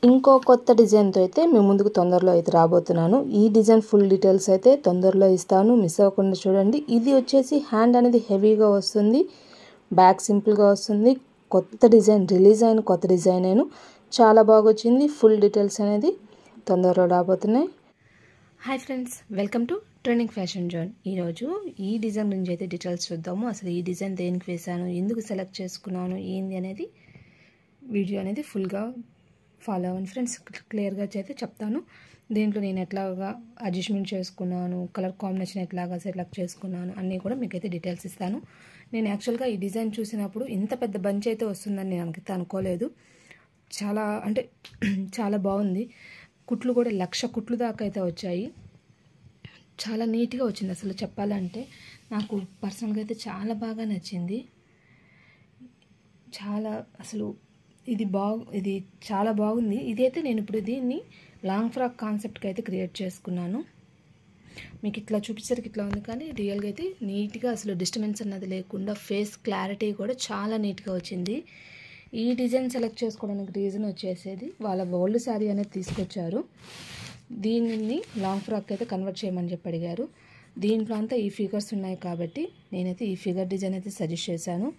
ఇంకో కొత్త డిజైన్తో అయితే మీ ముందుకు తొందరలో అయితే రాబోతున్నాను. ఈ డిజైన్ ఫుల్ డీటెయిల్స్ అయితే తొందరలో ఇస్తాను, మిస్ అవ్వకుండా చూడండి. ఇది వచ్చేసి హ్యాండ్ అనేది హెవీగా వస్తుంది, బ్యాక్ సింపుల్గా వస్తుంది. కొత్త డిజైన్, రిలీజ్ అయిన కొత్త డిజైన్ నేను చాలా బాగా వచ్చింది. ఫుల్ డీటెయిల్స్ అనేది తొందరలో రాబోతున్నాయి. Hi friends, welcome to trending fashion zone. ఈరోజు ఈ డిజైన్ గురించి అయితే డీటెయిల్స్ చూద్దాము. అసలు ఈ డిజైన్ దేనికి వేసాను, ఎందుకు సెలెక్ట్ చేసుకున్నాను, ఏంది అనేది వీడియో అనేది ఫుల్గా ఫాలో అవ్వండి ఫ్రెండ్స్. క్లియర్గా అయితే చెప్తాను. దీంట్లో నేను ఎట్లాగా అడ్జస్ట్మెంట్ చేసుకున్నాను, కలర్ కాంబినేషన్ ఎట్లాగా సెలెక్ట్ చేసుకున్నాను అన్నీ కూడా మీకైతే డీటెయిల్స్ ఇస్తాను. నేను యాక్చువల్గా ఈ డిజైన్ చూసినప్పుడు ఇంత పెద్ద బంచ్ అయితే వస్తుందని నేను అనుకోలేదు. చాలా అంటే చాలా బాగుంది. కుట్లు కూడా 1,00,000 కుట్లు దాకా అయితే వచ్చాయి. చాలా నీట్గా వచ్చింది. అసలు చెప్పాలంటే నాకు పర్సనల్గా అయితే చాలా బాగా నచ్చింది. చాలా అసలు ఇది చాలా బాగుంది. ఇదైతే నేను ఇప్పుడు దీన్ని లాంగ్ ఫ్రాక్ కాన్సెప్ట్కి అయితే క్రియేట్ చేసుకున్నాను. మీకు ఇట్లా చూపించడానికి ఇట్లా ఉంది, కానీ రియల్గా అయితే నీట్గా అసలు డిస్టర్బెన్స్ అన్నది లేకుండా ఫేస్ క్లారిటీ కూడా చాలా నీట్గా వచ్చింది. ఈ డిజైన్ సెలెక్ట్ చేసుకోవడానికి రీజన్ వచ్చేసేది వాళ్ళ ఓల్డ్ శారీ అనేది తీసుకొచ్చారు. దీనిని లాంగ్ ఫ్రాక్ అయితే కన్వర్ట్ చేయమని చెప్పి అడిగారు. దీంట్లో అంతా ఈ ఫిగర్స్ ఉన్నాయి కాబట్టి నేనైతే ఈ ఫిగర్ డిజైన్ అయితే సజెస్ట్ చేశాను.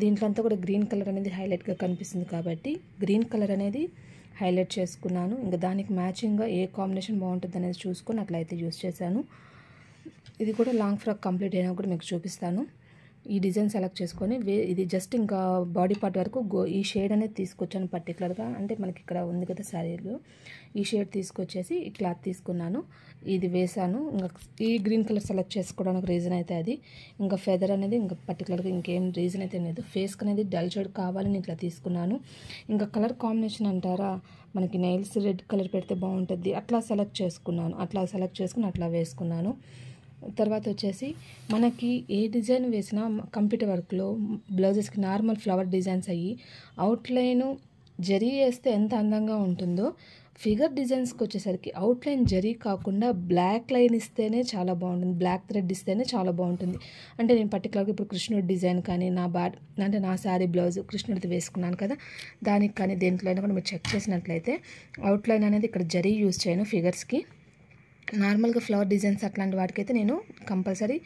దీంట్లో అంతా కూడా గ్రీన్ కలర్ అనేది హైలైట్గా కనిపిస్తుంది కాబట్టి గ్రీన్ కలర్ అనేది హైలైట్ చేసుకున్నాను. ఇంకా దానికి మ్యాచింగ్గా ఏ కాంబినేషన్ బాగుంటుంది అనేది చూసుకొని అట్లయితే యూస్ చేశాను. ఇది కూడా లాంగ్ ఫ్రాక్ కంప్లీట్ అయినా కూడా మీకు చూపిస్తాను. ఈ డిజైన్ సెలెక్ట్ చేసుకొని ఇది జస్ట్ ఇంకా బాడీ పార్ట్ వరకు ఈ షేడ్ అనేది తీసుకొచ్చాను పర్టికులర్గా. అంటే మనకి ఇక్కడ ఉంది కదా శారీలో, ఈ షేడ్ తీసుకొచ్చేసి ఈ క్లాత్ తీసుకున్నాను, ఇది వేసాను. ఇంకా ఈ గ్రీన్ కలర్ సెలెక్ట్ చేసుకోవడానికి రీజన్ అయితే అది. ఇంకా ఫెదర్ అనేది ఇంకా పర్టికులర్గా ఇంకేం రీజన్ అయితే లేదు. ఫేస్కి అనేది డల్ షేడ్ కావాలని ఇట్లా తీసుకున్నాను. ఇంకా కలర్ కాంబినేషన్ అంటారా, మనకి నెయిల్స్ రెడ్ కలర్ పెడితే బాగుంటుంది, అట్లా సెలెక్ట్ చేసుకున్నాను. అట్లా సెలెక్ట్ చేసుకుని అట్లా వేసుకున్నాను. తర్వాత వచ్చేసి మనకి ఏ డిజైన్ వేసినా కంప్యూటర్ వర్క్లో బ్లౌజెస్కి నార్మల్ ఫ్లవర్ డిజైన్స్ అయ్యి అవుట్లైను జరీ వేస్తే ఎంత అందంగా ఉంటుందో, ఫిగర్ డిజైన్స్కి వచ్చేసరికి అవుట్లైన్ జరీ కాకుండా బ్లాక్ లైన్ ఇస్తేనే చాలా బాగుంటుంది, బ్లాక్ థ్రెడ్ ఇస్తేనే చాలా బాగుంటుంది. అంటే నేను పర్టికులర్గా ఇప్పుడు కృష్ణుడి డిజైన్ కానీ నా శారీ బ్లౌజ్ కృష్ణుడిది వేసుకున్నాను కదా, దానికి కానీ దేంట్లో అయినా కూడా మీరు చెక్ చేసినట్లయితే అవుట్లైన్ అనేది ఇక్కడ జరీ యూజ్ చేయను. ఫిగర్స్కి నార్మల్గా ఫ్లవర్ డిజైన్స్ అట్లాంటి వాటికైతే నేను కంపల్సరీ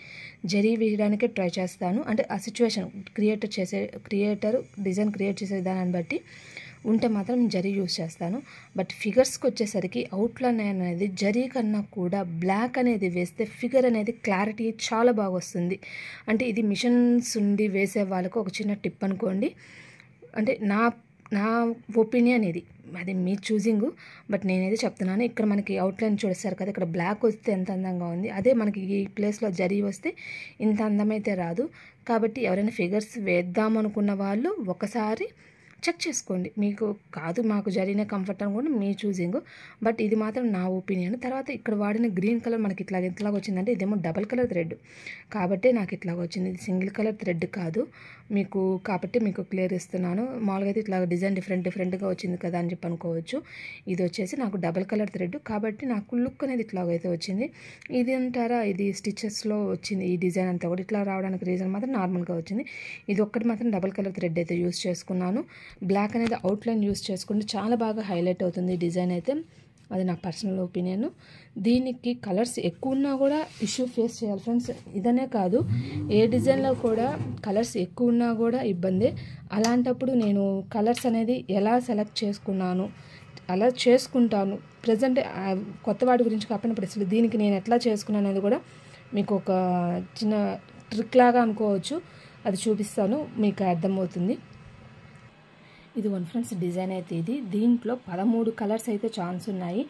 జరీ వేయడానికే ట్రై చేస్తాను. అంటే ఆ సిచ్యువేషన్ క్రియేటర్ డిజైన్ క్రియేట్ చేసే విధానాన్ని బట్టి ఉంటే మాత్రం నేను జరీ యూజ్ చేస్తాను. బట్ ఫిగర్స్కి వచ్చేసరికి అవుట్లైన్ అనేది జరీ కన్నా కూడా బ్లాక్ అనేది వేస్తే ఫిగర్ అనేది క్లారిటీ చాలా బాగా వస్తుంది. అంటే ఇది మిషన్స్ ఉండి వేసే వాళ్ళకు ఒక చిన్న టిప్ అనుకోండి. అంటే నా ఒపీనియన్ ఇది, అది మీ చూసింగ్. బట్ నేనైతే చెప్తున్నాను. ఇక్కడ మనకి అవుట్లైన్ చూస్తారు కదా, ఇక్కడ బ్లాక్ వస్తే ఎంత అందంగా ఉంది, అదే మనకి ఈ ప్లేస్లో జరీ వస్తే ఇంత అందమైతే రాదు. కాబట్టి ఎవరైనా ఫిగర్స్ వేద్దామనుకున్న వాళ్ళు ఒకసారి చెక్ చేసుకోండి. మీకు కాదు మాకు జరీనే కంఫర్ట్ అనుకోండి, మీ చూసింగ్. బట్ ఇది మాత్రం నా ఒపీనియన్. తర్వాత ఇక్కడ వాడిన గ్రీన్ కలర్ మనకి ఇట్లాగ వచ్చిందంటే ఇదేమో డబల్ కలర్ థ్రెడ్ కాబట్టి నాకు ఇట్లాగ వచ్చింది. ఇది సింగిల్ కలర్ థ్రెడ్ కాదు కాబట్టి మీకు క్లియర్ ఇస్తున్నాను. మామూలుగా అయితే ఇట్లా డిజైన్ డిఫరెంట్గా వచ్చింది కదా అని చెప్పి అనుకోవచ్చు. ఇది వచ్చేసి నాకు డబల్ కలర్ థ్రెడ్ కాబట్టి నాకు లుక్ అనేది ఇట్లాగైతే వచ్చింది. ఇది అంటారా, ఇది స్టిచెస్లో వచ్చింది. ఈ డిజైన్ అంతా కూడా ఇట్లా రావడానికి రీజన్ మాత్రం నార్మల్గా వచ్చింది. ఇది ఒక్కటి మాత్రం డబల్ కలర్ థ్రెడ్ అయితే యూస్ చేసుకున్నాను. బ్లాక్ అనేది అవుట్లైన్ యూస్ చేసుకుంటే చాలా బాగా హైలైట్ అవుతుంది డిజైన్ అయితే. అది నా పర్సనల్ ఒపీనియన్. దీనికి కలర్స్ ఎక్కువ ఉన్నా కూడా ఇష్యూ ఫేస్ చేయాలి ఫ్రెండ్స్. ఇదనే కాదు, ఏ డిజైన్లో కూడా కలర్స్ ఎక్కువ ఉన్నా కూడా ఇబ్బంది. అలాంటప్పుడు నేను కలర్స్ అనేది ఎలా సెలెక్ట్ చేసుకున్నాను, అలా చేసుకుంటాను. ప్రజెంట్ కొత్త వాటి గురించి కాకపోయినప్పుడు అసలు దీనికి నేను ఎట్లా చేసుకున్నాను అనేది కూడా మీకు ఒక చిన్న ట్రిక్ లాగా అనుకోవచ్చు, అది చూపిస్తాను, మీకు అర్థమవుతుంది. ఇది వన్ ఫ్రెండ్స్ డిజైన్ అయితే ఇది. దీంట్లో 13 కలర్స్ అయితే ఛాన్స్ ఉన్నాయి.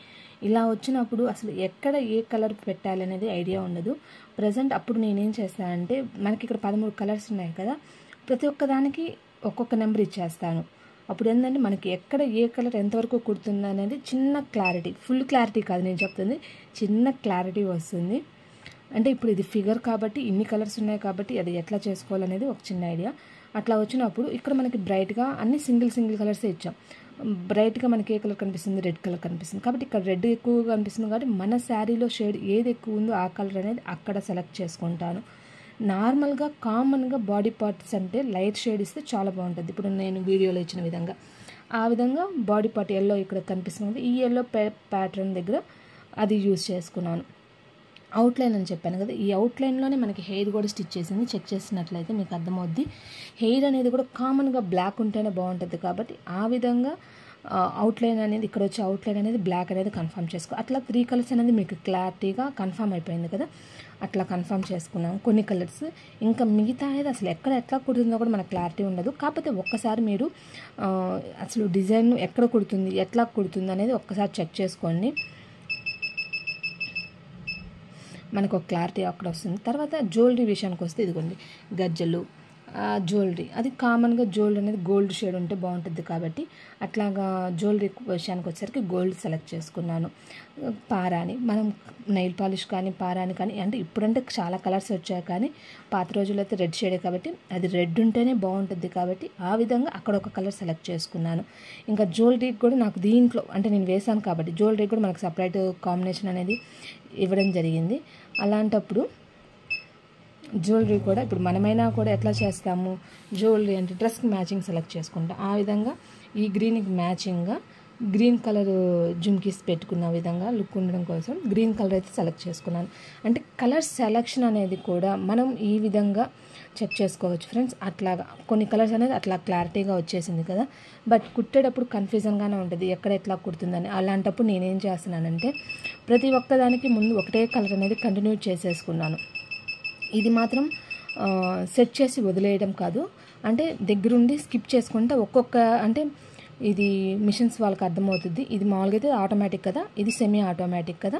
ఇలా వచ్చినప్పుడు అసలు ఎక్కడ ఏ కలర్ పెట్టాలి అనేది ఐడియా ఉండదు. ప్రజెంట్ అప్పుడు నేనేం చేస్తానంటే, మనకి ఇక్కడ 13 కలర్స్ ఉన్నాయి కదా, ప్రతి ఒక్కదానికి ఒక్కొక్క నెంబర్ ఇచ్చేస్తాను. అప్పుడు ఏంటంటే మనకి ఎక్కడ ఏ కలర్ ఎంతవరకు కుడుతుంది అనేది చిన్న క్లారిటీ, ఫుల్ క్లారిటీ కాదు నేను చెప్తుంది, చిన్న క్లారిటీ వస్తుంది. అంటే ఇప్పుడు ఇది ఫిగర్ కాబట్టి ఇన్ని కలర్స్ ఉన్నాయి కాబట్టి అది ఎట్లా చేసుకోవాలనేది ఒక చిన్న ఐడియా. అట్లా వచ్చినప్పుడు ఇక్కడ మనకి బ్రైట్గా అన్ని సింగిల్ కలర్సే ఇచ్చాం. బ్రైట్గా మనకి ఏ కలర్ కనిపిస్తుంది, రెడ్ కలర్ కనిపిస్తుంది కాబట్టి ఇక్కడ రెడ్ ఎక్కువగా కనిపిస్తుంది కాబట్టి మన శారీలో షేడ్ ఏది ఎక్కువ ఉందో ఆ కలర్ అనేది అక్కడ సెలెక్ట్ చేసుకుంటాను. నార్మల్గా కామన్గా బాడీ పార్ట్స్ అంటే లైట్ షేడ్ ఇస్తే చాలా బాగుంటుంది. ఇప్పుడు నేను వీడియోలో ఇచ్చిన విధంగా ఆ విధంగా బాడీ పార్ట్ ఎల్లో ఇక్కడ కనిపిస్తుంది, ఈ ఎల్లో ప్యాటర్న్ దగ్గర అది యూజ్ చేసుకున్నాను. అవుట్లైన్ అని చెప్పాను కదా, ఈ అవుట్లైన్లోనే మనకి హెయిర్ కూడా స్టిచ్ చేసింది. చెక్ చేసినట్లయితే మీకు అర్థమవుద్ది. హెయిర్ అనేది కూడా కామన్గా బ్లాక్ ఉంటేనే బాగుంటుంది కాబట్టి ఆ విధంగా అవుట్లైన్ అనేది ఇక్కడ వచ్చే అవుట్లైన్ అనేది బ్లాక్ అనేది కన్ఫర్మ్ చేసుకో. అట్లా 3 కలర్స్ అనేది మీకు క్లారిటీగా కన్ఫర్మ్ అయిపోయింది కదా, అట్లా కన్ఫర్మ్ చేసుకున్నాం కొన్ని కలర్స్. ఇంకా మిగతా అనేది అసలు ఎట్లా కుడుతుందో కూడా మనకు క్లారిటీ ఉండదు. కాకపోతే ఒక్కసారి మీరు అసలు డిజైన్ ఎక్కడ కుడుతుంది, ఎట్లా కుడుతుంది అనేది ఒక్కసారి చెక్ చేసుకోండి, మనకు ఒక క్లారిటీ అక్కడ వస్తుంది. తర్వాత జ్యువెలరీ విషయానికి వస్తే ఇదిగోండి గజ్జలు, జ్యువెలరీ అది కామన్గా జ్యువెలరీ అనేది గోల్డ్ షేడ్ ఉంటే బాగుంటుంది కాబట్టి అట్లాగా జ్యువెలరీ విషయానికి వచ్చేసరికి గోల్డ్ సెలెక్ట్ చేసుకున్నాను. పారాని మనం నెయిల్ పాలిష్ కానీ పారాని కానీ, అంటే ఇప్పుడంటే చాలా కలర్స్ వచ్చాయి కానీ పాత రోజుల్లో అయితే రెడ్ షేడే కాబట్టి అది రెడ్ ఉంటేనే బాగుంటుంది కాబట్టి ఆ విధంగా అక్కడ ఒక కలర్ సెలెక్ట్ చేసుకున్నాను. ఇంకా జ్యువెలరీకి కూడా నాకు దీంట్లో అంటే నేను వేసాను కాబట్టి జ్యువెలరీకి కూడా మనకు సపరేట్ కాంబినేషన్ అనేది ఇవ్వడం జరిగింది. అలాంటప్పుడు జ్యువెలరీ కూడా ఇప్పుడు మనమైనా కూడా ఎట్లా చేస్తాము, జ్యువెలరీ అంటే డ్రెస్కి మ్యాచింగ్ సెలెక్ట్ చేసుకుంటాం. ఆ విధంగా ఈ గ్రీన్కి మ్యాచింగ్గా గ్రీన్ కలర్ జుమ్కీస్ పెట్టుకున్న విధంగా లుక్ ఉండడం కోసం గ్రీన్ కలర్ అయితే సెలెక్ట్ చేసుకున్నాను. అంటే కలర్ సెలెక్షన్ అనేది కూడా మనం ఈ విధంగా చెక్ చేసుకోవచ్చు ఫ్రెండ్స్. అట్లాగా కొన్ని కలర్స్ అనేది అట్లా క్లారిటీగా వచ్చేసింది కదా, బట్ కుట్టేటప్పుడు కన్ఫ్యూజన్గానే ఉంటుంది ఎక్కడ ఎట్లా కుడుతుందని. అలాంటప్పుడు నేనేం చేస్తున్నానంటే ప్రతి ఒక్కదానికి ముందు ఒకటే కలర్ అనేది కంటిన్యూ చేసేసుకున్నాను. ఇది మాత్రం సెట్ చేసి వదిలేయడం కాదు, అంటే దగ్గరుండి స్కిప్ చేసుకుంటే ఒక్కొక్క అంటే ఇది మిషన్స్ వాళ్ళకి అర్థమవుతుంది. ఇది మామూలుగా అయితే ఆటోమేటిక్ కదా, ఇది సెమీ ఆటోమేటిక్ కదా.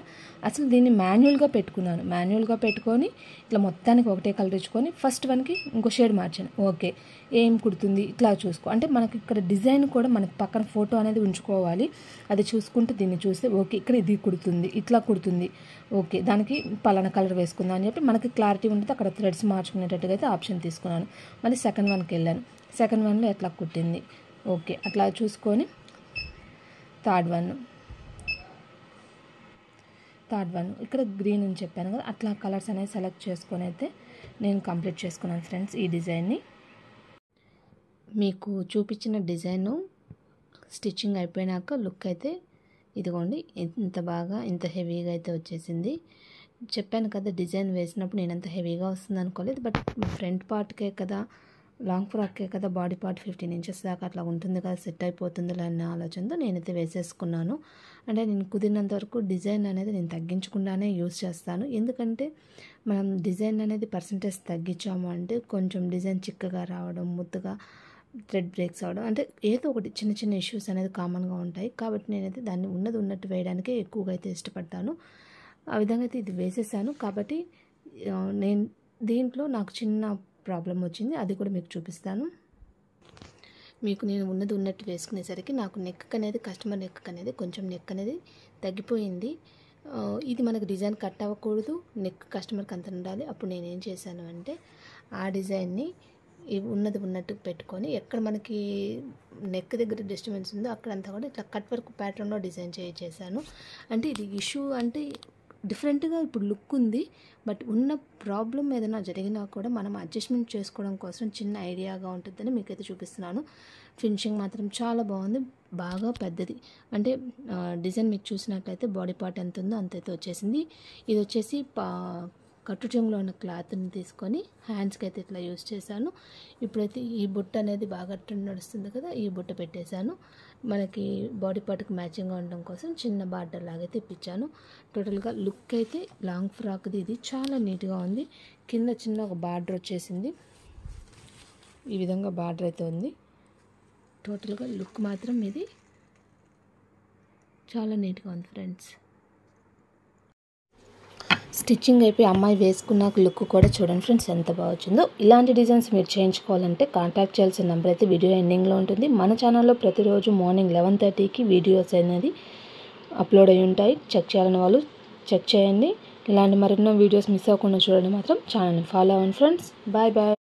అసలు దీన్ని మాన్యువల్గా పెట్టుకున్నాను. మాన్యువల్గా పెట్టుకొని ఇట్లా మొత్తానికి ఒకటే కలర్ ఇచ్చుకొని ఫస్ట్ వన్కి ఇంకో షేడ్ మార్చాను. ఓకే ఏం కుడుతుంది ఇట్లా చూసుకో, అంటే మనకి ఇక్కడ డిజైన్ కూడా మనకి పక్కన ఫోటో అనేది ఉంచుకోవాలి. అది చూసుకుంటూ దీన్ని చూస్తే ఓకే ఇక్కడ ఇది కుడుతుంది, ఇట్లా కుడుతుంది, ఓకే దానికి పలానా కలర్ వేసుకుందాం అని చెప్పి మనకి క్లారిటీ ఉంటుంది. అక్కడ థ్రెడ్స్ మార్చుకునేటట్టుగా అయితే ఆప్షన్ తీసుకున్నాను. మళ్ళీ సెకండ్ వన్కి వెళ్ళాను. సెకండ్ వన్లో ఎట్లా కుట్టింది ఓకే అట్లా చూసుకొని థర్డ్ వన్ ఇక్కడ గ్రీన్ అని చెప్పాను కదా, అట్లా కలర్స్ అనేది సెలెక్ట్ చేసుకొని అయితే నేను కంప్లీట్ చేసుకున్నాను ఫ్రెండ్స్ ఈ డిజైన్ని. మీకు చూపించిన డిజైను స్టిచ్చింగ్ అయిపోయినాక లుక్ అయితే ఇదిగోండి ఇంత బాగా ఇంత హెవీగా అయితే వచ్చేసింది. చెప్పాను కదా డిజైన్ వేసినప్పుడు నేను అంత హెవీగా వస్తుంది అనుకోలేదు, బట్ ఫ్రంట్ పార్ట్కే కదా లాంగ్ ఫ్రాక్కే కదా బాడీ పార్ట్ 15 ఇంచెస్ దాకా అట్లా ఉంటుంది కదా, సెట్ అయిపోతుంది అన్న ఆలోచనతో నేనైతే వేసేసుకున్నాను. అంటే నేను కుదిరినంత వరకు డిజైన్ అనేది నేను తగ్గించకుండానే యూజ్ చేస్తాను. ఎందుకంటే మనం డిజైన్ అనేది పర్సంటేజ్ తగ్గించాము అంటే కొంచెం డిజైన్ చిక్కగా రావడం, ముద్దుగా థ్రెడ్ బ్రేక్స్ అవడం, అంటే ఏదో ఒకటి చిన్న చిన్న ఇష్యూస్ అనేది కామన్గా ఉంటాయి. కాబట్టి నేనైతే దాన్ని ఉన్నట్టు వేయడానికే ఎక్కువగా అయితే ఇష్టపడతాను. ఆ విధంగా అయితే ఇది వేసేసాను. కాబట్టి నేను దీంట్లో నాకు చిన్న ప్రాబ్లం వచ్చింది, అది కూడా మీకు చూపిస్తాను. మీకు నేను ఉన్నట్టు వేసుకునేసరికి నాకు నెక్ అనేది కస్టమర్ నెక్ అనేది కొంచెం నెక్ అనేది తగ్గిపోయింది. ఇది మనకు డిజైన్ కట్ అవ్వకూడదు, నెక్ కస్టమర్కి అంత ఉండాలి. అప్పుడు నేనేం చేశాను అంటే ఆ డిజైన్ని ఉన్నట్టు పెట్టుకొని ఎక్కడ మనకి నెక్ దగ్గర డిస్టర్బెన్స్ ఉందో అక్కడంతా కూడా ఇట్లా కట్ వర్క్ ప్యాటర్న్లో డిజైన్ చేశాను. అంటే ఇది ఇష్యూ అంటే డిఫరెంట్గా ఇప్పుడు లుక్ ఉంది, బట్ ఉన్న ప్రాబ్లం ఏదైనా జరిగినా కూడా మనం అడ్జస్ట్మెంట్ చేసుకోవడం కోసం చిన్న ఐడియాగా ఉంటుందని మీకైతే చూపిస్తున్నాను. ఫినిషింగ్ మాత్రం చాలా బాగుంది, బాగా పెద్దది. అంటే డిజైన్ మీకు చూసినట్లయితే బాడీ పార్ట్ ఎంత ఉందో అంతైతే వచ్చేసింది. ఇది వచ్చేసి కట్టు చెంగులో ఉన్న క్లాత్ని తీసుకొని హ్యాండ్స్కి అయితే ఇట్లా యూజ్ చేశాను. ఇప్పుడైతే ఈ బుట్ట అనేది బాగా నడుస్తుంది కదా, ఈ బుట్ట పెట్టేశాను. మనకి బాడీ పార్ట్కి మ్యాచింగ్గా ఉండడం కోసం చిన్న బార్డర్ లాగైతే ఇప్పించాను. టోటల్గా లుక్ అయితే లాంగ్ ఫ్రాక్ది ఇది చాలా నీట్గా ఉంది. కింద చిన్న ఒక బార్డర్ వచ్చేసింది, ఈ విధంగా బార్డర్ అయితే ఉంది. టోటల్గా లుక్ మాత్రం ఇది చాలా నీట్గా ఉంది ఫ్రెండ్స్. స్టిచ్చింగ్ అయిపోయి అమ్మాయి వేసుకున్నాక లుక్ కూడా చూడండి ఫ్రెండ్స్ ఎంత బాగా వచ్చిందో. ఇలాంటి డిజైన్స్ మీరు చేయించుకోవాలంటే కాంటాక్ట్ చేయాల్సిన నెంబర్ అయితే వీడియో ఎండింగ్లో ఉంటుంది. మన ఛానల్లో ప్రతిరోజు మార్నింగ్ 11:30కి వీడియోస్ అనేది అప్లోడ్ అయి ఉంటాయి. చెక్ చేయాలని వాళ్ళు చెక్ చేయండి. ఇలాంటి మరెన్నో వీడియోస్ మిస్ అవ్వకుండా చూడండి మాత్రం ఛానల్ని ఫాలో అవ్వండి ఫ్రెండ్స్. Bye bye.